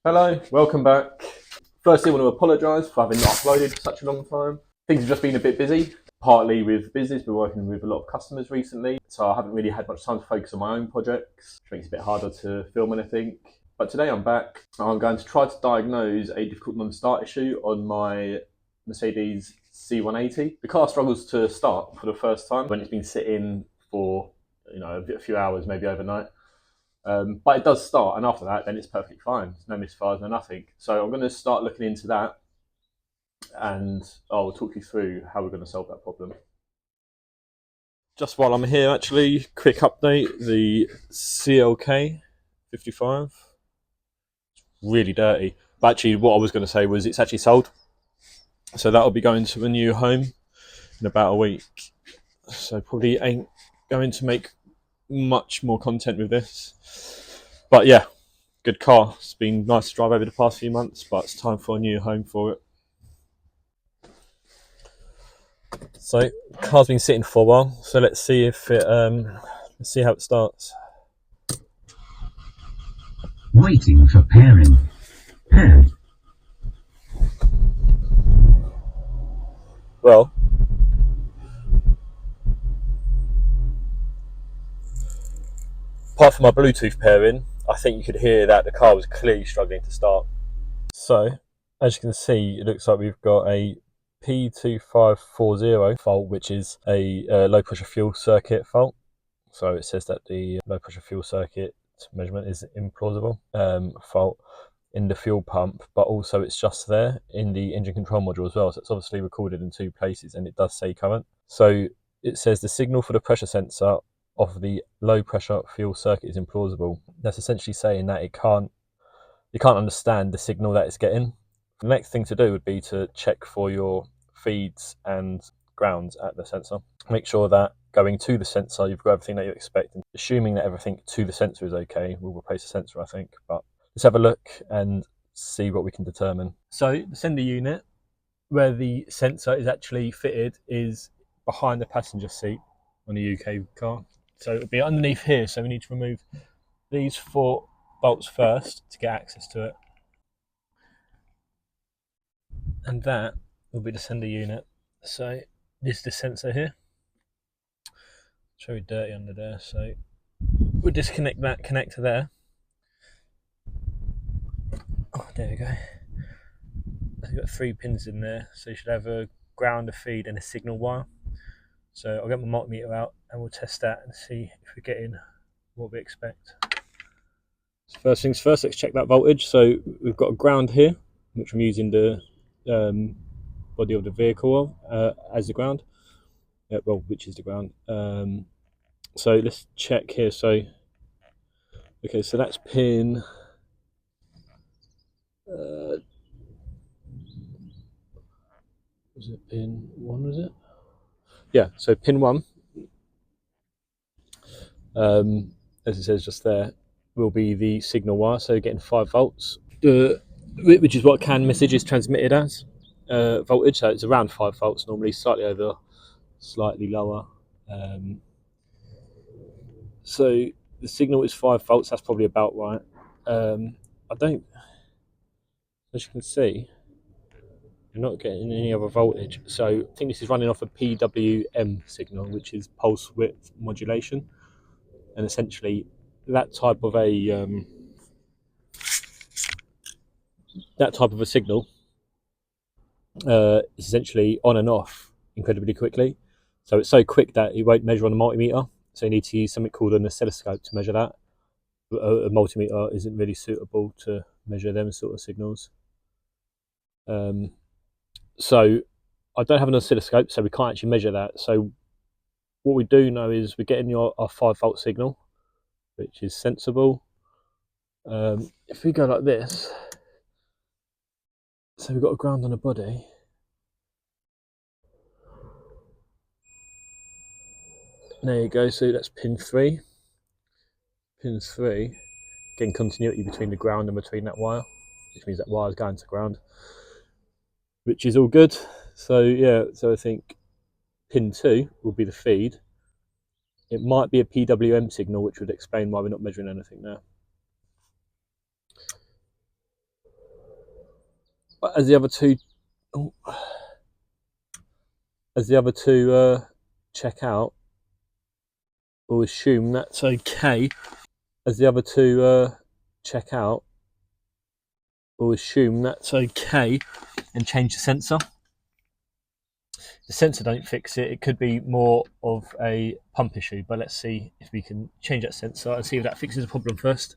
Hello, welcome back. Firstly, I want to apologise for having not uploaded for such a long time. Things have just been a bit busy, partly with business. Been working with a lot of customers recently, so I haven't really had much time to focus on my own projects, which makes it a bit harder to film anything. But today I'm back. I'm going to try to diagnose a difficult non-start issue on my Mercedes C180. The car struggles to start for the first time when it's been sitting for a few hours, maybe overnight. But it does start, and after that, then it's perfectly fine. There's no misfires, no nothing. So I'm going to start looking into that, and I'll talk you through how we're going to solve that problem. Just while I'm here, actually, quick update: the CLK 55, really dirty. But actually, what I was going to say was it's actually sold, so that'll be going to a new home in about a week. So probably ain't going to make much more content with this, but yeah, good car. It's been nice to drive over the past few months, but it's time for a new home for it. So the car's been sitting for a while, so let's see if it let's see how it starts. Waiting for pairing. Paired. Well, apart from my Bluetooth pairing, I think you could hear that the car was clearly struggling to start. So, as you can see, it looks like we've got a P2540 fault, which is a low pressure fuel circuit fault. So it says that the low pressure fuel circuit measurement is implausible fault in the fuel pump, but also it's just there in the engine control module as well. So it's obviously recorded in two places, and it does say current. So it says the signal for the pressure sensor of the low pressure fuel circuit is implausible. That's essentially saying that it can't understand the signal that it's getting. The next thing to do would be to check for your feeds and grounds at the sensor. Make sure that going to the sensor, you've got everything that you expect. And assuming that everything to the sensor is okay, we'll replace the sensor, I think. But let's have a look and see what we can determine. So the sender unit, where the sensor is actually fitted, is behind the passenger seat on a UK car. So it'll be underneath here. So we need to remove these 4 bolts first to get access to it. And that will be the sender unit. So this is the sensor here. It's very dirty under there, so we'll disconnect that connector there. Oh, there we go. I've got 3 pins in there, so you should have a ground, a feed, and a signal wire. So I'll get my multimeter out and we'll test that and see if we're getting what we expect. So first things first, let's check that voltage. So we've got a ground here, which I'm using the body of the vehicle as the ground. Well, which is the ground. So let's check here. So okay, so that's pin was it pin 1, was it? Yeah, so pin 1, as it says just there, will be the signal wire, so getting 5 volts, which is what CAN message is transmitted as voltage, so it's around 5 volts normally, slightly over, slightly lower. So the signal is 5 volts, that's probably about right. I don't, as you can see, you're not getting any other voltage. So I think this is running off a PWM signal, which is pulse width modulation, and essentially that type of a signal is essentially on and off incredibly quickly. So it's so quick that it won't measure on a multimeter. So you need to use something called an oscilloscope to measure that. A multimeter isn't really suitable to measure them sort of signals. So I don't have an oscilloscope, so we can't actually measure that. So what we do know is we're getting our 5 volt signal, which is sensible. If we go like this, so we've got a ground on the body. There you go, so that's pin 3. Pin 3, getting continuity between the ground and between that wire, which means that wire is going to ground, which is all good. So yeah, so I think pin 2 will be the feed. It might be a PWM signal, which would explain why we're not measuring anything now. as the other two, check out, we'll assume that's okay. As the other two check out, we'll assume that's okay, and change the sensor. The sensor don't fix it. It could be more of a pump issue, but let's see if we can change that sensor and see if that fixes the problem first.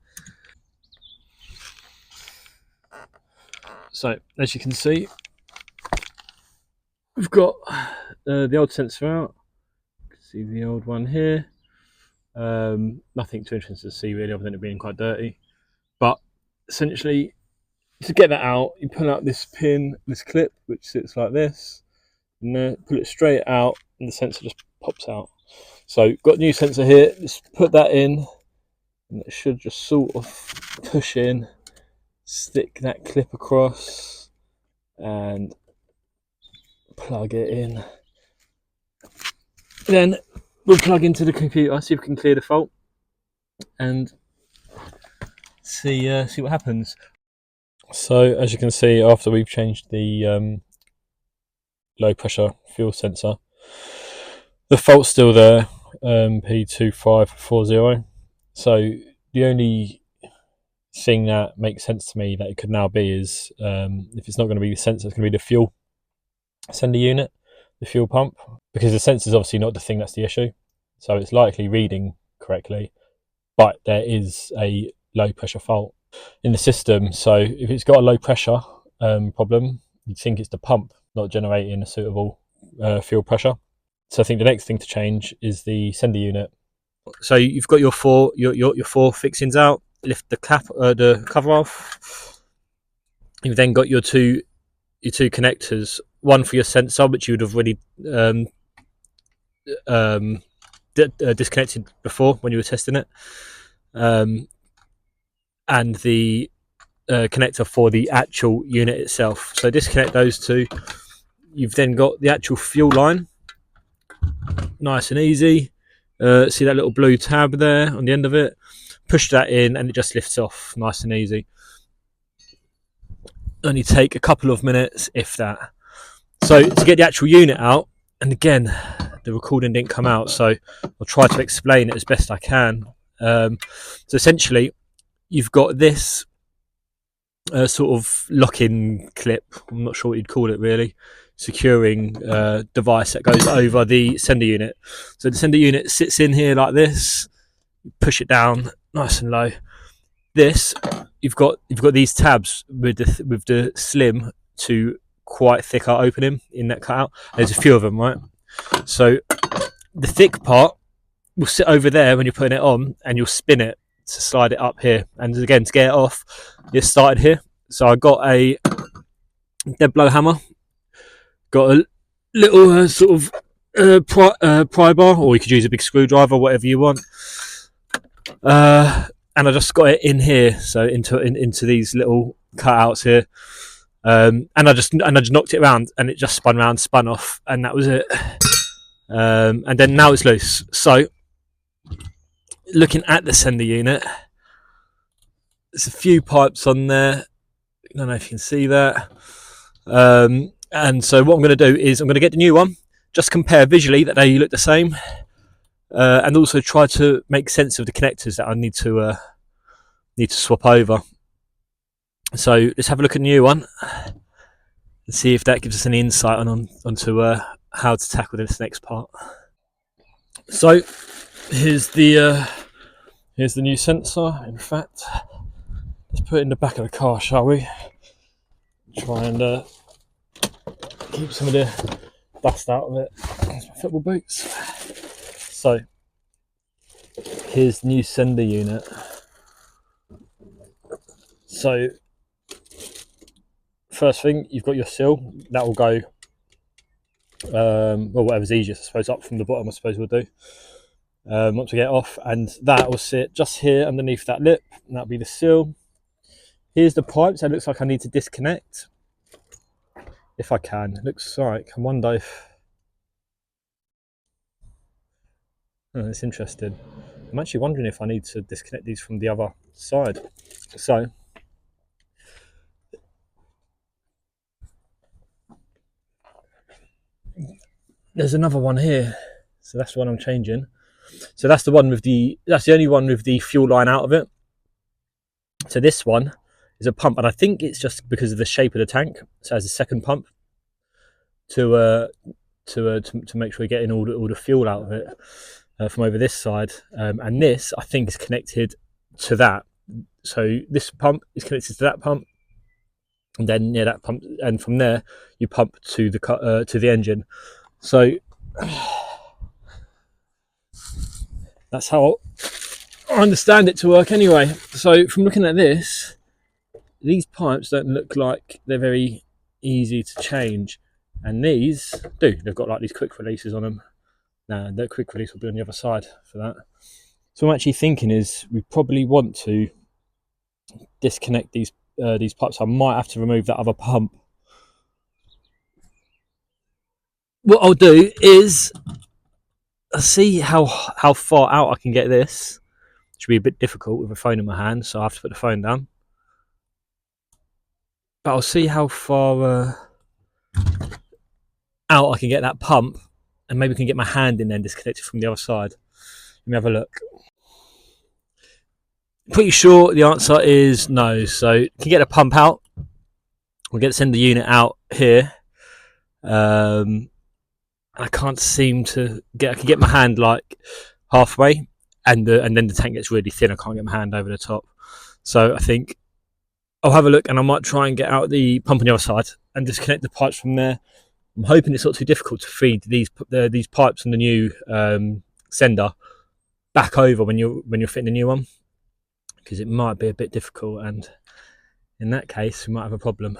So as you can see, we've got the old sensor out. You can see the old one here. Nothing too interesting to see really, other than it being quite dirty. But essentially, to get that out, you pull out this pin, this clip, which sits like this, and then pull it straight out, and the sensor just pops out. So got a new sensor here. Just put that in, and it should just sort of push in, stick that clip across, and plug it in. Then we'll plug into the computer, see if we can clear the fault, and see what happens. So as you can see, after we've changed the low pressure fuel sensor, the fault's still there, P2540. So the only thing that makes sense to me that it could now be is, if it's not going to be the sensor, it's going to be the fuel sender unit, the fuel pump, because the sensor is obviously not the thing that's the issue. So it's likely reading correctly, but there is a low pressure fault in the system. So if it's got a low pressure problem, you'd think it's the pump not generating a suitable fuel pressure. So I think the next thing to change is the sender unit. So you've got your four fixings out. Lift the cover off. You've then got your two connectors. One for your sensor, which you would have already disconnected before when you were testing it, and the connector for the actual unit itself. So disconnect those two. You've then got the actual fuel line, nice and easy. See that little blue tab there on the end of it? Push that in and it just lifts off, nice and easy. Only take a couple of minutes, if that. So to get the actual unit out, and again, the recording didn't come out, so I'll try to explain it as best I can. So essentially, you've got this sort of lock-in clip, I'm not sure what you'd call it really, securing device that goes over the sender unit. So the sender unit sits in here like this, push it down nice and low. This, you've got these tabs with the slim to quite thicker opening in that cutout. There's a few of them, right? So the thick part will sit over there when you're putting it on, and you'll spin it to slide it up here. And again, to get it off, it started here. So I got a dead blow hammer, got a little sort of pry bar, or you could use a big screwdriver, whatever you want. And I just got it in here, so into these little cutouts here, and I just knocked it around, and it just spun around, spun off, and that was it. And then now it's loose. So looking at the sender unit, there's a few pipes on there. I don't know if you can see that. And so what I'm going to do is I'm going to get the new one, just compare visually that they look the same. And also try to make sense of the connectors that I need to swap over. So let's have a look at the new one and see if that gives us any insight onto how to tackle this next part. So here's the new sensor. In fact, let's put it in the back of the car, shall we? Try and keep some of the dust out of it. There's my football boots. So here's the new sender unit. So first thing, you've got your seal. That will go, well, whatever's easiest, I suppose, up from the bottom, I suppose we'll do. Once we get off, and that will sit just here underneath that lip, and that'll be the seal. Here's the pipes. It looks like I need to disconnect, if I can. It looks like, I wonder if... Oh, it's interesting. I'm actually wondering if I need to disconnect these from the other side. So there's another one here. So that's the one I'm changing. So that's the one with that's the only one with the fuel line out of it. So this one is a pump, and I think it's just because of the shape of the tank. So it has a second pump to make sure you're getting all the fuel out of it from over this side. And this, I think, is connected to that. So this pump is connected to that pump, and then that pump, and from there you pump to the engine. So that's how I understand it to work anyway. So from looking at this, these pipes don't look like they're very easy to change, and these do. They've got like these quick releases on them. Now the quick release will be on the other side for that. So what I'm actually thinking is we probably want to disconnect these pipes. I might have to remove that other pump. What I'll do is I'll see how far out I can get this. Should be a bit difficult with a phone in my hand, so I have to put the phone down. But I'll see how far out I can get that pump, and maybe I can get my hand in there and disconnect it from the other side. Let me have a look. Pretty sure the answer is no. So you can get the pump out. We'll send the unit out here. I can't seem to get. I can get my hand like halfway, and then the tank gets really thin. I can't get my hand over the top. So I think I'll have a look, and I might try and get out the pump on the other side and disconnect the pipes from there. I'm hoping it's not too difficult to feed these pipes and the new sender back over when you're fitting the new one, because it might be a bit difficult, and in that case we might have a problem.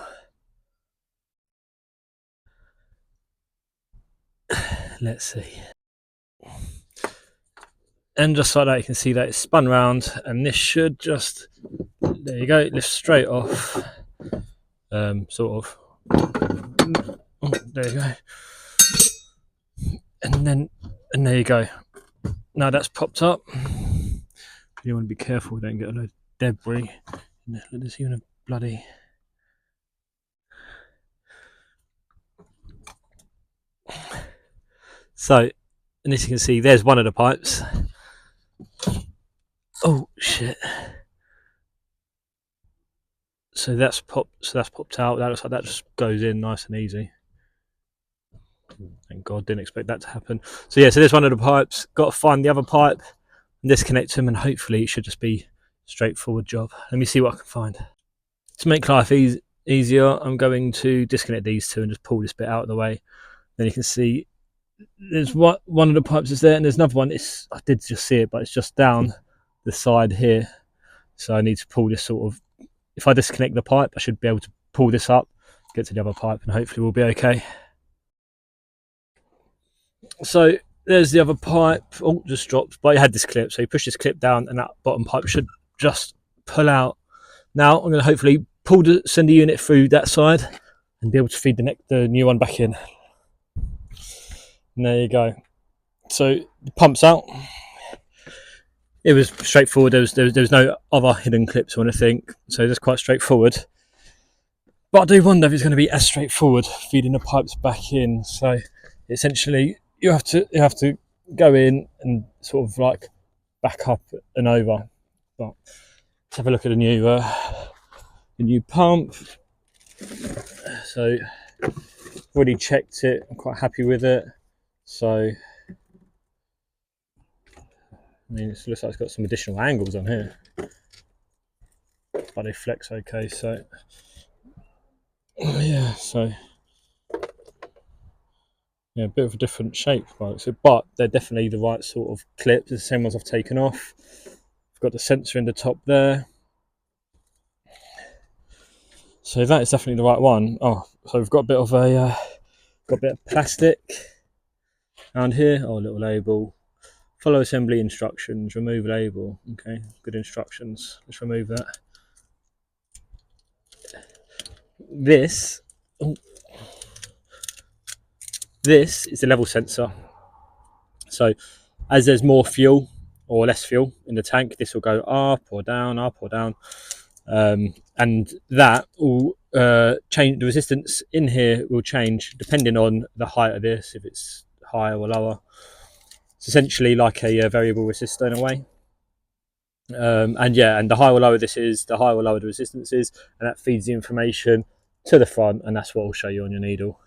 Let's see. And just like that, you can see that it's spun round, and this should just, there you go, lift straight off. Sort of. Oh, there you go. And there you go. Now that's popped up. You want to be careful, don't get a load of debris. There's even a bloody. So, and as you can see, there's one of the pipes. Oh shit! So that's popped out. That looks like that just goes in nice and easy. Thank God, didn't expect that to happen. So yeah, so there's one of the pipes. Got to find the other pipe and disconnect them, and hopefully it should just be a straightforward job. Let me see what I can find. To make life easier, I'm going to disconnect these two and just pull this bit out of the way. Then you can see there's one of the pipes is there, and there's another one. I did just see it, but it's just down the side here. So I need to pull this sort of. If I disconnect the pipe, I should be able to pull this up, get to the other pipe, and hopefully we'll be okay. So there's the other pipe. Oh, just dropped, but it had this clip. So you push this clip down, and that bottom pipe should just pull out. Now I'm going to hopefully send the unit through that side and be able to feed the new one back in. And there you go. So the pump's out. It was straightforward. There was no other hidden clips or anything, so it's quite straightforward. But I do wonder if it's going to be as straightforward feeding the pipes back in. So essentially, you have to go in and sort of like back up and over. But let's have a look at the new pump. So already checked it. I'm quite happy with it. So I mean, it looks like it's got some additional angles on here, but they flex okay. So yeah, a bit of a different shape, right? So, but they're definitely the right sort of clips. The same ones I've taken off. I've got the sensor in the top there. So that is definitely the right one. Oh, so we've got a bit of plastic around here. Oh, a little label. Follow assembly instructions. Remove label. Okay, good instructions. Let's remove that. This is the level sensor. So as there's more fuel or less fuel in the tank, this will go up or down, and that will change. The resistance in here will change depending on the height of this. If it's higher or lower. It's essentially like a variable resistor in a way. And the higher or lower this is, the higher or lower the resistance is, and that feeds the information to the front, and that's what will show you on your needle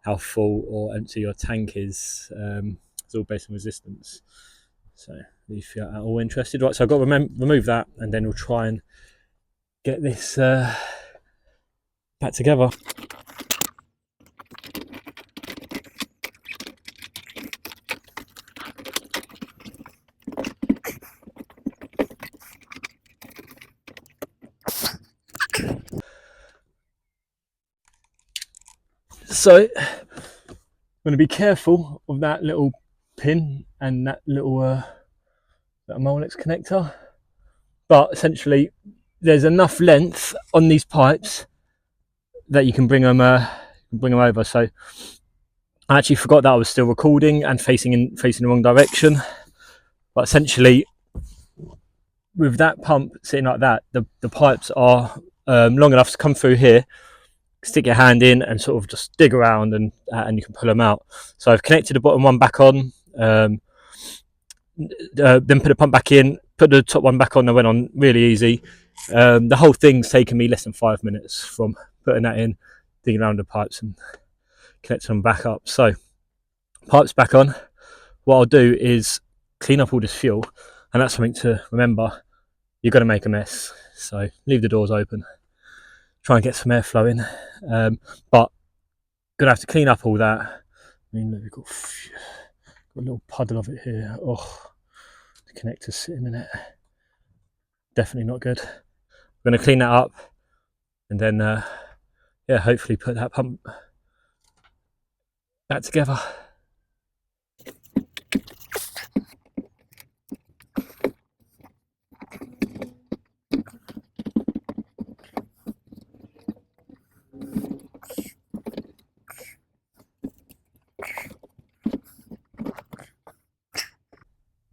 how full or empty your tank is. It's all based on resistance. So if you're at all interested, right? So I've got to remove that, and then we'll try and get this back together. So I'm going to be careful of that little pin and that little that Molex connector, but essentially there's enough length on these pipes that you can bring them over. So I actually forgot that I was still recording and facing the wrong direction, but essentially with that pump sitting like that, the pipes are long enough to come through here, stick your hand in and sort of just dig around, and you can pull them out. So I've connected the bottom one back on, then put the pump back in, put the top one back on, and went on really easy. The whole thing's taken me less than 5 minutes from putting that in, digging around the pipes and connecting them back up. So pipes back on. What I'll do is clean up all this fuel, and that's something to remember. You're going to make a mess, so leave the doors open, try and get some airflow in, but gonna have to clean up all that. I mean, look, we've got a little puddle of it here. Oh, the connector's sitting in it. Definitely not good. I'm gonna clean that up, and then hopefully put that pump back together.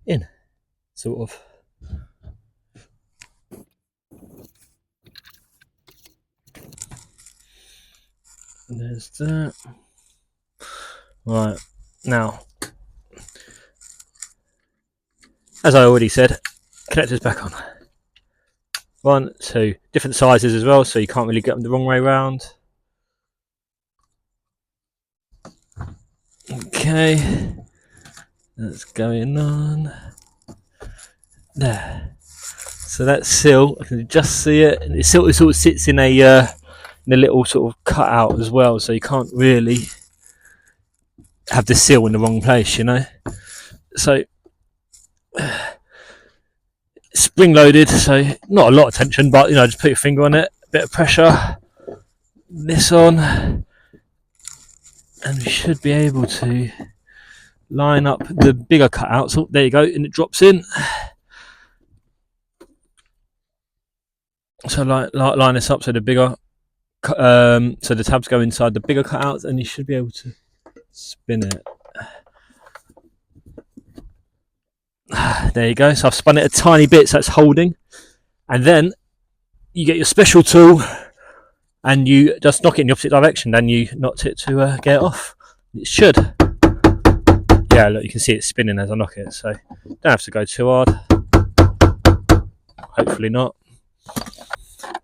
In, sort of. And there's that. Right, now, as I already said, connectors back on. 1, 2, different sizes as well, so you can't really get them the wrong way around. Okay, that's going on. There. So that sill, I can just see it. It sort of sits in a little sort of cutout as well, so you can't really have the sill in the wrong place, you know. So spring loaded, so not a lot of tension, but you know, just put your finger on it, a bit of pressure, this on, and we should be able to line up the bigger cutouts. Oh, there you go, and it drops in. So line this up so the bigger, so the tabs go inside the bigger cutouts, and you should be able to spin it. There you go. So I've spun it a tiny bit, so it's holding, and then you get your special tool, and you just knock it in the opposite direction. Then you knocked it to get it off. It should. Yeah, look, you can see it spinning as I knock it, so don't have to go too hard. Hopefully not.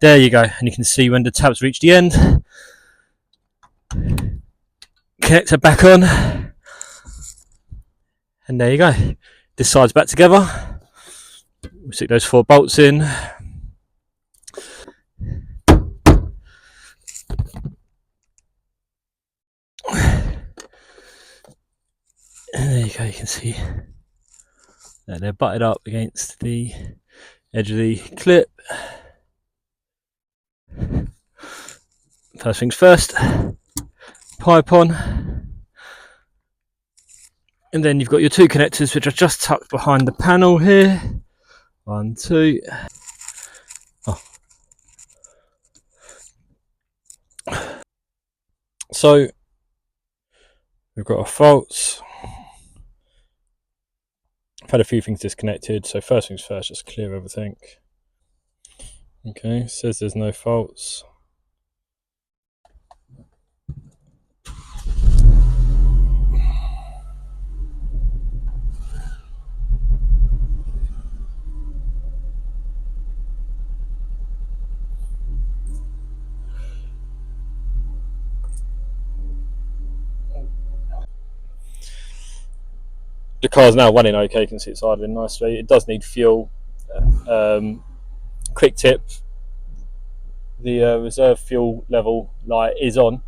There you go, and you can see when the tabs reach the end, connector back on, and there you go. This side's back together. We'll stick those 4 bolts in. And there you go, you can see that they're butted up against the edge of the clip. First things first, pipe on, and then you've got your 2 connectors which are just tucked behind the panel here. 1, 2. Oh. So we've got our faults. I've had a few things disconnected, so first things first, just clear everything. Okay, says there's no faults. the car's now running okay. You can see it's idling nicely. It does need fuel. Quick tip: the reserve fuel level light is on.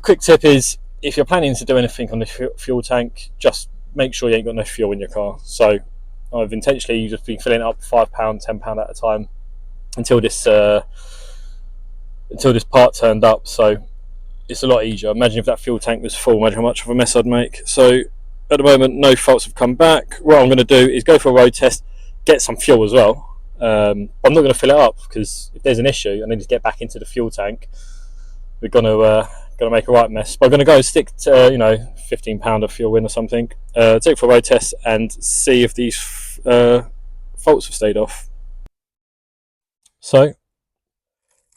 Quick tip is, if you're planning to do anything on the fuel tank, just make sure you ain't got no fuel in your car. So I've intentionally just been filling it up £5, £10 at a time until this part turned up. So it's a lot easier. Imagine if that fuel tank was full, imagine how much of a mess I'd make. So at the moment, no faults have come back. What I'm going to do is go for a road test, get some fuel as well. I'm not going to fill it up, because if there's an issue, I need to get back into the fuel tank. We're going to make a right mess. But I'm going to go stick to, £15 of fuel in or something. Take it for a road test and see if these faults have stayed off. So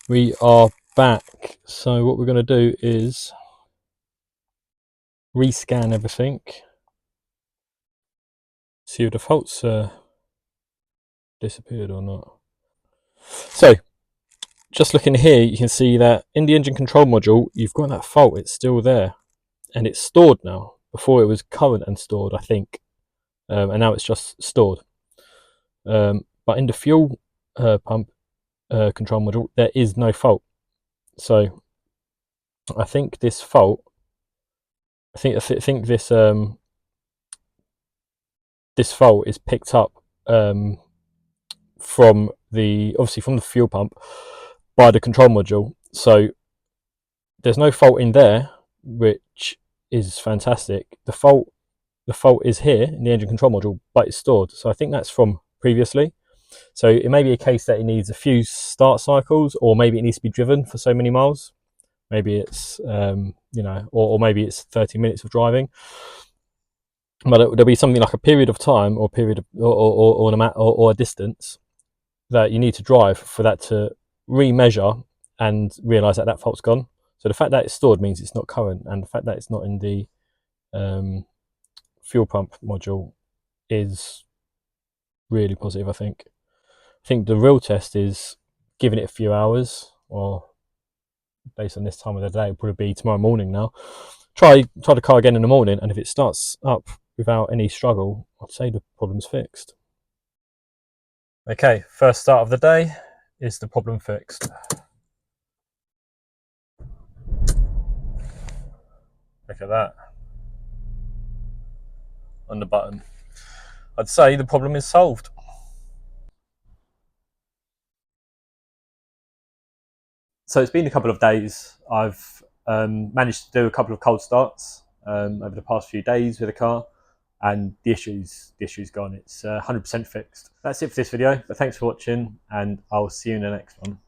we are back. So what we're going to do is rescan everything, see if the faults disappeared or not. So just looking here, you can see that in the engine control module, you've got that fault. It's still there, and it's stored now. Before it was current and stored, I think, and now it's just stored. But in the fuel pump control module, there is no fault. So I think this fault, I think this this fault is picked up from the fuel pump by the control module. So there's no fault in there, which is fantastic. The fault is here in the engine control module, but it's stored. So I think that's from previously. So it may be a case that it needs a few start cycles, or maybe it needs to be driven for so many miles. Maybe it's or maybe it's 30 minutes of driving. But there'll be something like a period of time, or a distance that you need to drive for that to re-measure and realise that fault's gone. So the fact that it's stored means it's not current, and the fact that it's not in the fuel pump module is really positive. I think the real test is giving it a few hours, or based on this time of the day, it'll probably be tomorrow morning now. Try the car again in the morning, and if it starts up without any struggle, I'd say the problem's fixed. Okay, first start of the day is the problem fixed. Look at that on the button. I'd say the problem is solved. So it's been a couple of days. I've managed to do a couple of cold starts over the past few days with the car, and the issue's gone. It's 100% fixed. That's it for this video, but thanks for watching, and I'll see you in the next one.